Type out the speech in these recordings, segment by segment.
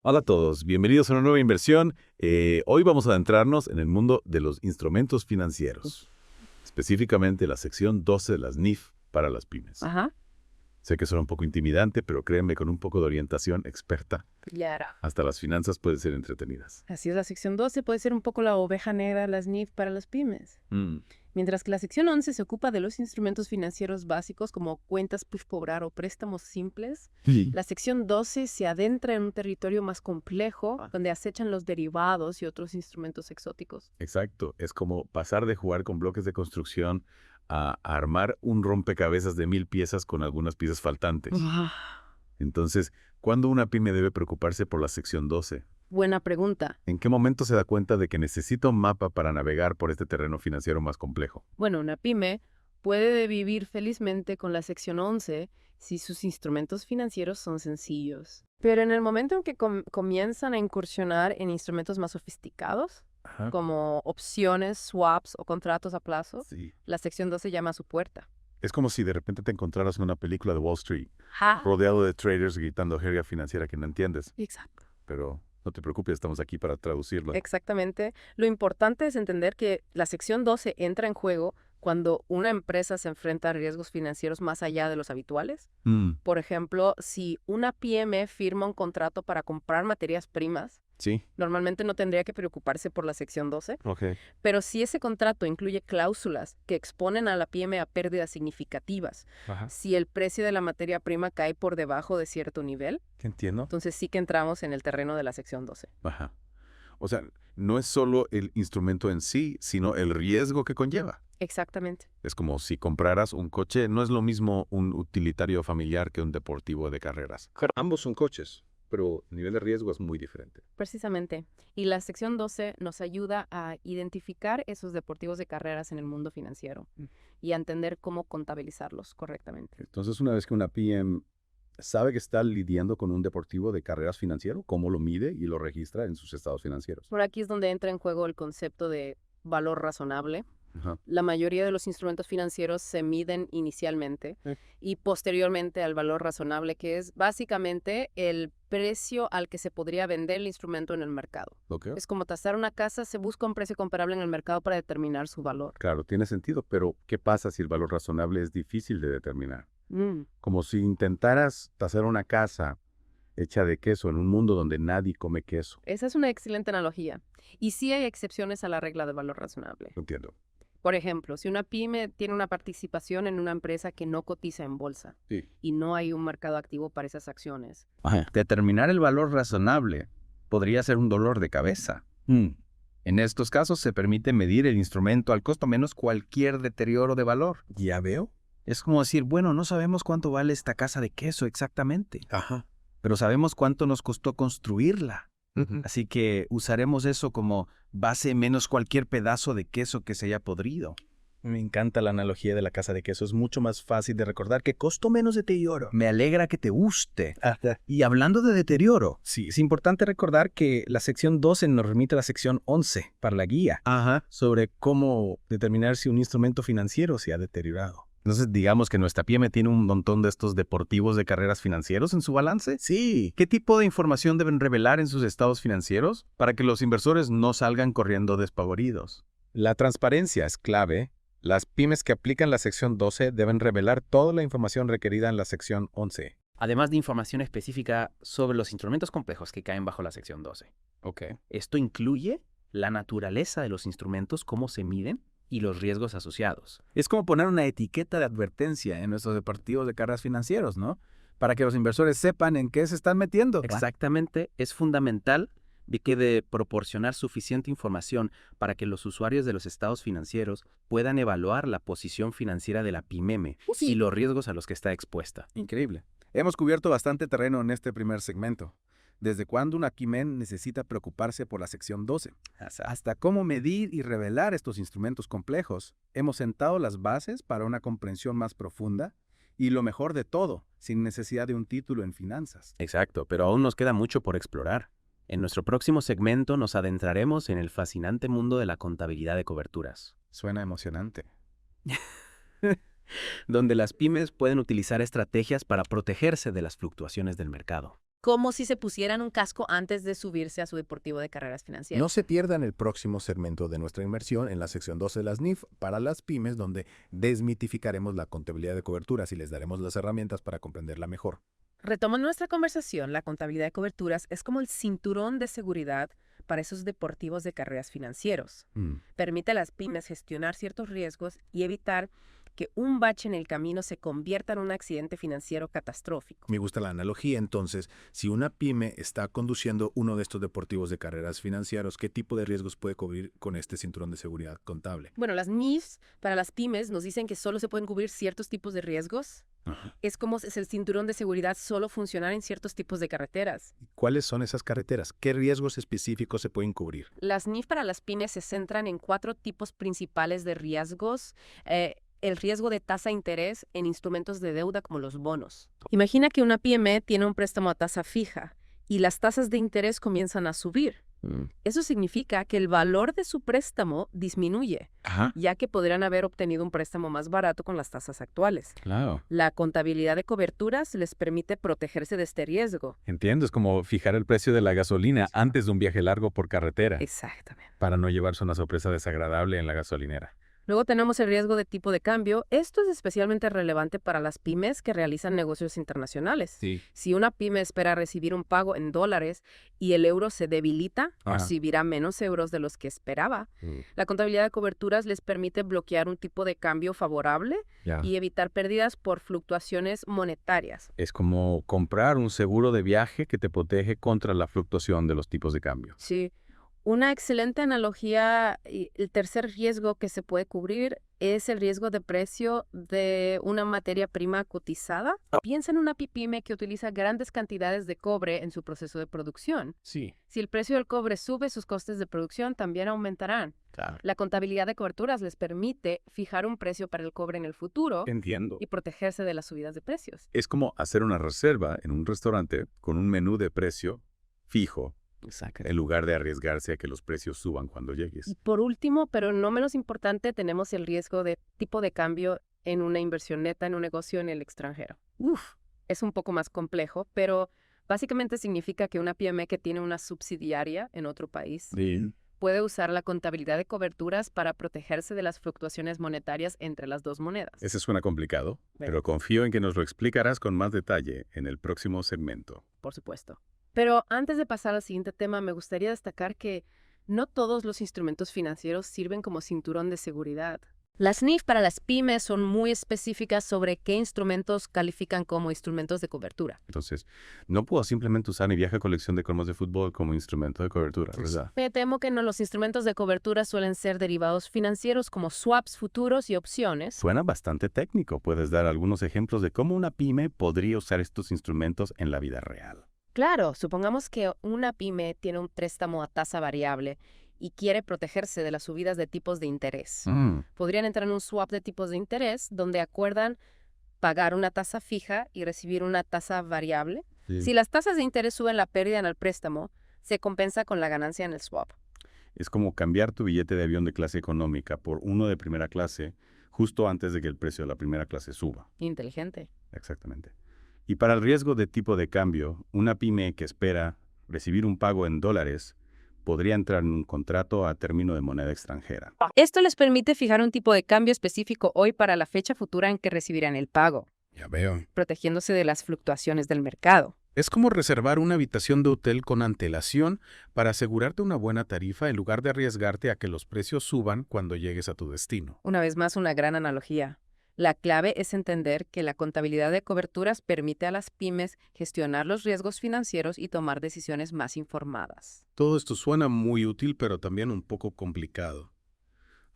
Hola a todos, bienvenidos a una nueva inversión. Hoy vamos a adentrarnos en el mundo de los instrumentos financieros, específicamente la sección 12 de las NIF para las pymes. Ajá, Sé que suena un poco intimidante, pero créanme, con un poco de orientación experta, claro. hasta las finanzas pueden ser entretenidas. Así es, la sección 12 puede ser un poco la oveja negra de las NIF para las pymes. Mm, Mientras que la sección 11 se ocupa de los instrumentos financieros básicos como cuentas push cobrar o préstamos simples, Sí. la sección 12 se adentra en un territorio más complejo donde acechan los derivados y otros instrumentos exóticos. Exacto, es como pasar de jugar con bloques de construcción a armar un rompecabezas de 1000 piezas con algunas piezas faltantes. Ah, Entonces, ¿cuándo una pyme debe preocuparse por la sección 12? buena pregunta. ¿En qué momento se da cuenta de que necesita un mapa para navegar por este terreno financiero más complejo? Bueno, una pyme puede vivir felizmente con la sección 11 si sus instrumentos financieros son sencillos. Pero en el momento en que comienzan a incursionar en instrumentos más sofisticados, Ajá. como opciones, swaps o contratos a plazo, Sí. la sección 12 llama a su puerta. Es como si de repente te encontraras en una película de Wall Street, ¡Ja! rodeado de traders gritando jerga financiera que no entiendes. Exacto. Pero no te preocupes, estamos aquí para traducirlo. Exactamente. Lo importante es entender que la sección 12 entra en juego cuando una empresa se enfrenta a riesgos financieros más allá de los habituales. Mm, Por ejemplo, si una pyme firma un contrato para comprar materias primas, sí, normalmente no tendría que preocuparse por la sección 12, ok. pero si ese contrato incluye cláusulas que exponen a la pyme a pérdidas significativas, Ajá, si el precio de la materia prima cae por debajo de cierto nivel, ¿te entiendo? entonces sí que entramos en el terreno de la sección 12. Ajá. O sea, no es solo el instrumento en sí, sino el riesgo que conlleva. Exactamente. Es como si compraras un coche, no es lo mismo un utilitario familiar que un deportivo de carreras. Claro, ambos son coches, pero el nivel de riesgo es muy diferente. Precisamente. Y la sección 12 nos ayuda a identificar esos deportivos de carreras en el mundo financiero y a entender cómo contabilizarlos correctamente. Entonces, una vez que una PM sabe que está lidiando con un deportivo de carreras financiero, ¿cómo lo mide y lo registra en sus estados financieros? Por aquí es donde entra en juego el concepto de valor razonable. Ajá. La mayoría de los instrumentos financieros se miden inicialmente y posteriormente al valor razonable, que es básicamente el precio al que se podría vender el instrumento en el mercado. ¿Lo que? Es como tasar una casa, se busca un precio comparable en el mercado para determinar su valor. Claro, tiene sentido, pero ¿qué pasa si el valor razonable es difícil de determinar? Mm, Como si intentaras tasar una casa hecha de queso en un mundo donde nadie come queso. Esa es una excelente analogía. Y sí hay excepciones a la regla de valor razonable. No entiendo. Por ejemplo, si una pyme tiene una participación en una empresa que no cotiza en bolsa Sí. y no hay un mercado activo para esas acciones. Determinar el valor razonable podría ser un dolor de cabeza. En estos casos se permite medir el instrumento al costo menos cualquier deterioro de valor. Ya veo. Es como decir, bueno, no sabemos cuánto vale esta casa de queso exactamente, Ajá. pero sabemos cuánto nos costó construirla. Ujú. Así que usaremos eso como base menos cualquier pedazo de queso que se haya podrido. Me encanta la analogía de la casa de queso. Es mucho más fácil de recordar que costó menos deterioro. Me alegra que te guste. Ajá. Y hablando de deterioro. Sí, es importante recordar que la sección 12 nos remite a la sección 11 para la guía Ajá. sobre cómo determinar si un instrumento financiero se ha deteriorado. Entonces, digamos que nuestra pyme tiene un montón de estos deportivos de carreras financieros en su balance. Sí. ¿Qué tipo de información deben revelar en sus estados financieros para que los inversores no salgan corriendo despavoridos? La transparencia es clave. Las pymes que aplican la sección 12 deben revelar toda la información requerida en la sección 11. Además de información específica sobre los instrumentos complejos que caen bajo la sección 12. Ok. Esto incluye la naturaleza de los instrumentos, cómo se miden y los riesgos asociados. Es como poner una etiqueta de advertencia en nuestros deportivos de carreras financieros, ¿no? Para que los inversores sepan en qué se están metiendo. Exactamente, es fundamental de que de proporcionar suficiente información para que los usuarios de los estados financieros puedan evaluar la posición financiera de la PYME y los riesgos a los que está expuesta. Increíble. Hemos cubierto bastante terreno en este primer segmento. Desde cuándo una pyme necesita preocuparse por la sección 12, hasta cómo medir y revelar estos instrumentos complejos. Hemos sentado las bases para una comprensión más profunda y lo mejor de todo, sin necesidad de un título en finanzas. Exacto, pero aún nos queda mucho por explorar. En nuestro próximo segmento nos adentraremos en el fascinante mundo de la contabilidad de coberturas, Suena emocionante. donde las pymes pueden utilizar estrategias para protegerse de las fluctuaciones del mercado. como si se pusieran un casco antes de subirse a su deportivo de carreras financieras. No se pierdan el próximo segmento de nuestra inmersión en la sección 12 de las NIF para las pymes, donde desmitificaremos la contabilidad de coberturas y les daremos las herramientas para comprenderla mejor. Retomando nuestra conversación, la contabilidad de coberturas es como el cinturón de seguridad para esos deportivos de carreras financieros. Permite a las pymes gestionar ciertos riesgos y evitar que un bache en el camino se convierta en un accidente financiero catastrófico. Me gusta la analogía, entonces, si una pyme está conduciendo uno de estos deportivos de carreras financieros, ¿qué tipo de riesgos puede cubrir con este cinturón de seguridad contable? Bueno, las NIFs para las pymes nos dicen que solo se pueden cubrir ciertos tipos de riesgos. Es como si el cinturón de seguridad solo funcionara en ciertos tipos de carreteras. ¿Cuáles son esas carreteras? ¿Qué riesgos específicos se pueden cubrir? Las NIF para las pymes se centran en 4 tipos principales de riesgos. El riesgo de tasa de interés en instrumentos de deuda como los bonos. Imagina que una pyme tiene un préstamo a tasa fija y las tasas de interés comienzan a subir. Eso significa que el valor de su préstamo disminuye, ya que podrían haber obtenido un préstamo más barato con las tasas actuales. Claro. La contabilidad de coberturas les permite protegerse de este riesgo. Entiendo, es como fijar el precio de la gasolina antes de un viaje largo por carretera, Exactamente. para no llevarse una sorpresa desagradable en la gasolinera. Luego tenemos el riesgo de tipo de cambio. Esto es especialmente relevante para las pymes que realizan negocios internacionales. Sí. Si una pyme espera recibir un pago en dólares y el euro se debilita, recibirá menos euros de los que esperaba. La contabilidad de coberturas les permite bloquear un tipo de cambio favorable y evitar pérdidas por fluctuaciones monetarias. Es como comprar un seguro de viaje que te protege contra la fluctuación de los tipos de cambio. Sí. Una excelente analogía, el tercer riesgo que se puede cubrir es el riesgo de precio de una materia prima cotizada. Piensa en una pyme que utiliza grandes cantidades de cobre en su proceso de producción. Sí. Si el precio del cobre sube, sus costes de producción también aumentarán. Claro. La contabilidad de coberturas les permite fijar un precio para el cobre en el futuro Entiendo. y protegerse de las subidas de precios. Es como hacer una reserva en un restaurante con un menú de precio fijo, en lugar de arriesgarse a que los precios suban cuando llegues. Y por último, pero no menos importante, tenemos el riesgo de tipo de cambio en una inversión neta en un negocio en el extranjero. Es un poco más complejo, pero básicamente significa que una pyme que tiene una subsidiaria en otro país puede usar la contabilidad de coberturas para protegerse de las fluctuaciones monetarias entre las dos monedas. Ese suena complicado, pero confío en que nos lo explicarás con más detalle en el próximo segmento. Por supuesto. Pero antes de pasar al siguiente tema, me gustaría destacar que no todos los instrumentos financieros sirven como cinturón de seguridad. Las NIF para las pymes son muy específicas sobre qué instrumentos califican como instrumentos de cobertura. Entonces, no puedo simplemente usar mi vieja colección de cromos de fútbol como instrumento de cobertura, ¿verdad? Me temo que no, los instrumentos de cobertura suelen ser derivados financieros como swaps, futuros y opciones. Suena bastante técnico. ¿Puedes dar algunos ejemplos de cómo una pyme podría usar estos instrumentos en la vida real? Claro, supongamos que una pyme tiene un préstamo a tasa variable y quiere protegerse de las subidas de tipos de interés. Podrían entrar en un swap de tipos de interés donde acuerdan pagar una tasa fija y recibir una tasa variable. Si las tasas de interés suben, la pérdida en el préstamo se compensa con la ganancia en el swap. Es como cambiar tu billete de avión de clase económica por uno de primera clase justo antes de que el precio de la primera clase suba. Inteligente. Exactamente. Y para el riesgo de tipo de cambio, una pyme que espera recibir un pago en dólares podría entrar en un contrato a término de moneda extranjera. Esto les permite fijar un tipo de cambio específico hoy para la fecha futura en que recibirán el pago, Ya veo. protegiéndose de las fluctuaciones del mercado. Es como reservar una habitación de hotel con antelación para asegurarte una buena tarifa en lugar de arriesgarte a que los precios suban cuando llegues a tu destino. Una vez más, una gran analogía. La clave es entender que la contabilidad de coberturas permite a las pymes gestionar los riesgos financieros y tomar decisiones más informadas. Todo esto suena muy útil, pero también un poco complicado.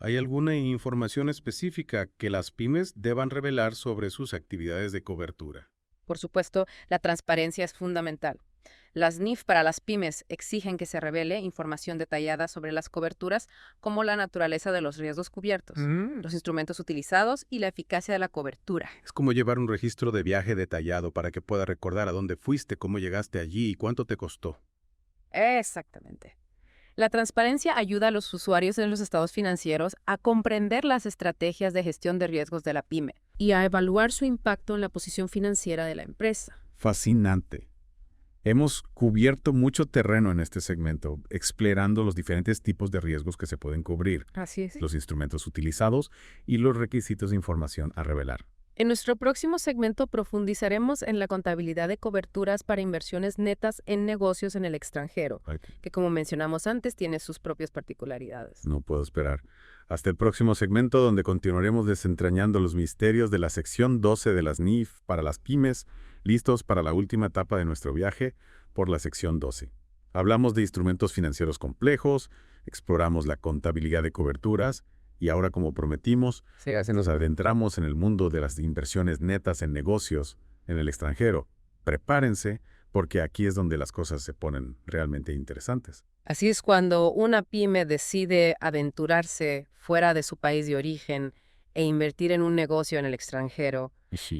¿Hay alguna información específica que las pymes deban revelar sobre sus actividades de cobertura? Por supuesto, la transparencia es fundamental. Las NIF para las pymes exigen que se revele información detallada sobre las coberturas, como la naturaleza de los riesgos cubiertos, los instrumentos utilizados y la eficacia de la cobertura. Es como llevar un registro de viaje detallado para que pueda recordar a dónde fuiste, cómo llegaste allí y cuánto te costó. Exactamente. La transparencia ayuda a los usuarios de los estados financieros a comprender las estrategias de gestión de riesgos de la pyme y a evaluar su impacto en la posición financiera de la empresa. Fascinante. Hemos cubierto mucho terreno en este segmento, explorando los diferentes tipos de riesgos que se pueden cubrir, Así es. los instrumentos utilizados y los requisitos de información a revelar. En nuestro próximo segmento profundizaremos en la contabilidad de coberturas para inversiones netas en negocios en el extranjero, que como mencionamos antes tiene sus propias particularidades. No puedo esperar. Hasta el próximo segmento donde continuaremos desentrañando los misterios de la sección 12 de las NIF para las pymes, listos para la última etapa de nuestro viaje por la sección 12. Hablamos de instrumentos financieros complejos, exploramos la contabilidad de coberturas y ahora, como prometimos, nos adentramos en el mundo de las inversiones netas en negocios en el extranjero. Prepárense, porque aquí es donde las cosas se ponen realmente interesantes. Así es cuando una pyme decide aventurarse fuera de su país de origen e invertir en un negocio en el extranjero.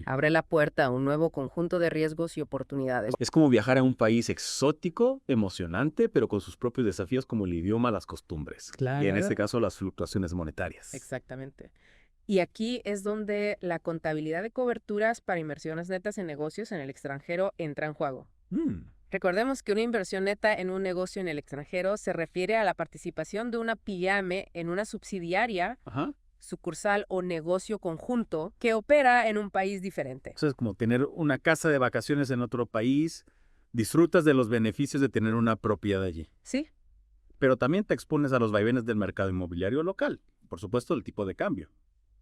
Abre la puerta a un nuevo conjunto de riesgos y oportunidades. Es como viajar a un país exótico, emocionante, pero con sus propios desafíos como el idioma, las costumbres. Claro. Y en este caso, las fluctuaciones monetarias. Exactamente. Y aquí es donde la contabilidad de coberturas para inversiones netas en negocios en el extranjero entra en juego. Recordemos que una inversión neta en un negocio en el extranjero se refiere a la participación de una pyme en una subsidiaria, sucursal o negocio conjunto que opera en un país diferente. Eso es como tener una casa de vacaciones en otro país, disfrutas de los beneficios de tener una propiedad allí. ¿Sí? Pero también te expones a los vaivenes del mercado inmobiliario local, por supuesto el tipo de cambio.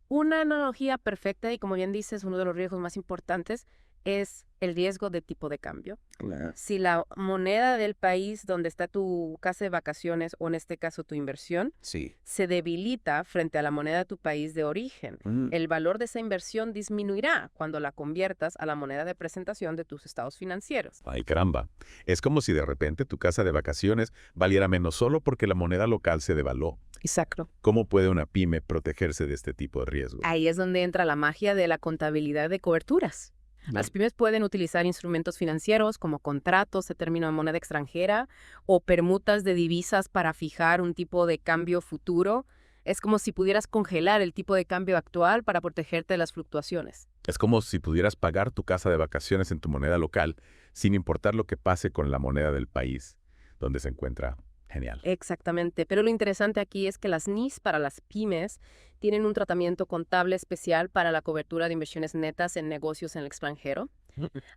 Una analogía perfecta y, como bien dices, uno de los riesgos más importantes es el riesgo de tipo de cambio. Claro. Si la moneda del país donde está tu casa de vacaciones, o en este caso tu inversión, Sí. se debilita frente a la moneda de tu país de origen, el valor de esa inversión disminuirá cuando la conviertas a la moneda de presentación de tus estados financieros. Ay, caramba. Es como si de repente tu casa de vacaciones valiera menos solo porque la moneda local se devaluó. Exacto. ¿Cómo puede una pyme protegerse de este tipo de riesgo? Ahí es donde entra la magia de la contabilidad de coberturas. Las pymes pueden utilizar instrumentos financieros como contratos de término de moneda extranjera o permutas de divisas para fijar un tipo de cambio futuro. Es como si pudieras congelar el tipo de cambio actual para protegerte de las fluctuaciones. Es como si pudieras pagar tu casa de vacaciones en tu moneda local, sin importar lo que pase con la moneda del país donde se encuentra. Genial. Exactamente. Pero lo interesante aquí es que las NIS para las pymes tienen un tratamiento contable especial para la cobertura de inversiones netas en negocios en el extranjero.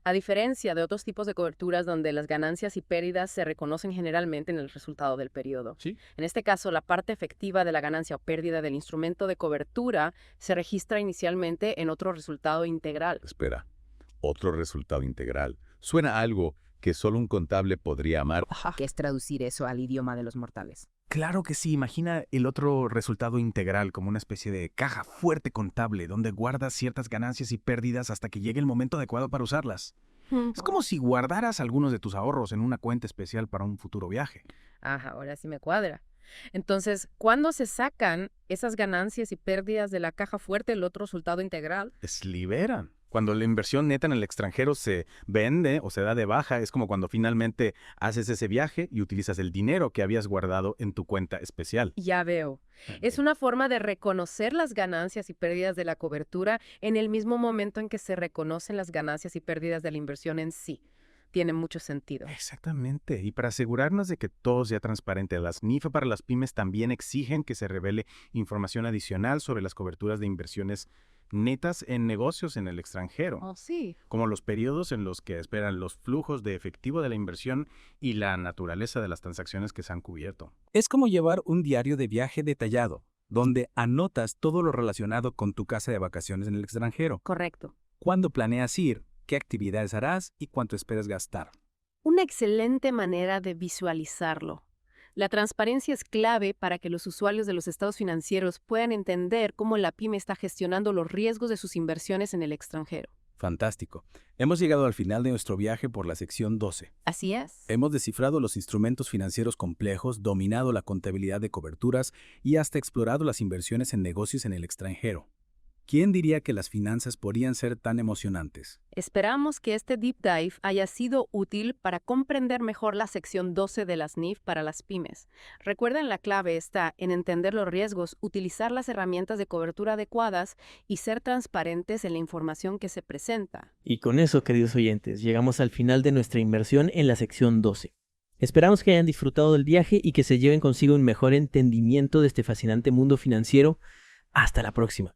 A diferencia de otros tipos de coberturas donde las ganancias y pérdidas se reconocen generalmente en el resultado del periodo. Sí. En este caso, la parte efectiva de la ganancia o pérdida del instrumento de cobertura se registra inicialmente en otro resultado integral. Espera, otro resultado integral. Suena a algo que solo un contable podría amar. ¿Qué es traducir eso al idioma de los mortales? Claro que sí, imagina el otro resultado integral como una especie de caja fuerte contable donde guardas ciertas ganancias y pérdidas hasta que llegue el momento adecuado para usarlas. Es como si guardaras algunos de tus ahorros en una cuenta especial para un futuro viaje. Ajá, ahora sí me cuadra. Entonces, ¿cuándo se sacan esas ganancias y pérdidas de la caja fuerte, el otro resultado integral? Se liberan. Cuando la inversión neta en el extranjero se vende o se da de baja, es como cuando finalmente haces ese viaje y utilizas el dinero que habías guardado en tu cuenta especial. Ya veo. Es una forma de reconocer las ganancias y pérdidas de la cobertura en el mismo momento en que se reconocen las ganancias y pérdidas de la inversión en sí. Tiene mucho sentido. Exactamente. Y para asegurarnos de que todo sea transparente, las NIF para las pymes también exigen que se revele información adicional sobre las coberturas de inversiones netas en negocios en el extranjero, Oh, sí. como los periodos en los que esperan los flujos de efectivo de la inversión y la naturaleza de las transacciones que se han cubierto. Es como llevar un diario de viaje detallado, donde anotas todo lo relacionado con tu casa de vacaciones en el extranjero. Correcto. Cuándo planeas ir, qué actividades harás y cuánto esperas gastar. Una excelente manera de visualizarlo. La transparencia es clave para que los usuarios de los estados financieros puedan entender cómo la pyme está gestionando los riesgos de sus inversiones en el extranjero. Fantástico. Hemos llegado al final de nuestro viaje por la sección 12. Así es. Hemos descifrado los instrumentos financieros complejos, dominado la contabilidad de coberturas y hasta explorado las inversiones en negocios en el extranjero. ¿Quién diría que las finanzas podrían ser tan emocionantes? Esperamos que este deep dive haya sido útil para comprender mejor la sección 12 de las NIF para las pymes. Recuerden, la clave está en entender los riesgos, utilizar las herramientas de cobertura adecuadas y ser transparentes en la información que se presenta. Y con eso, queridos oyentes, llegamos al final de nuestra inmersión en la sección 12. Esperamos que hayan disfrutado del viaje y que se lleven consigo un mejor entendimiento de este fascinante mundo financiero. Hasta la próxima.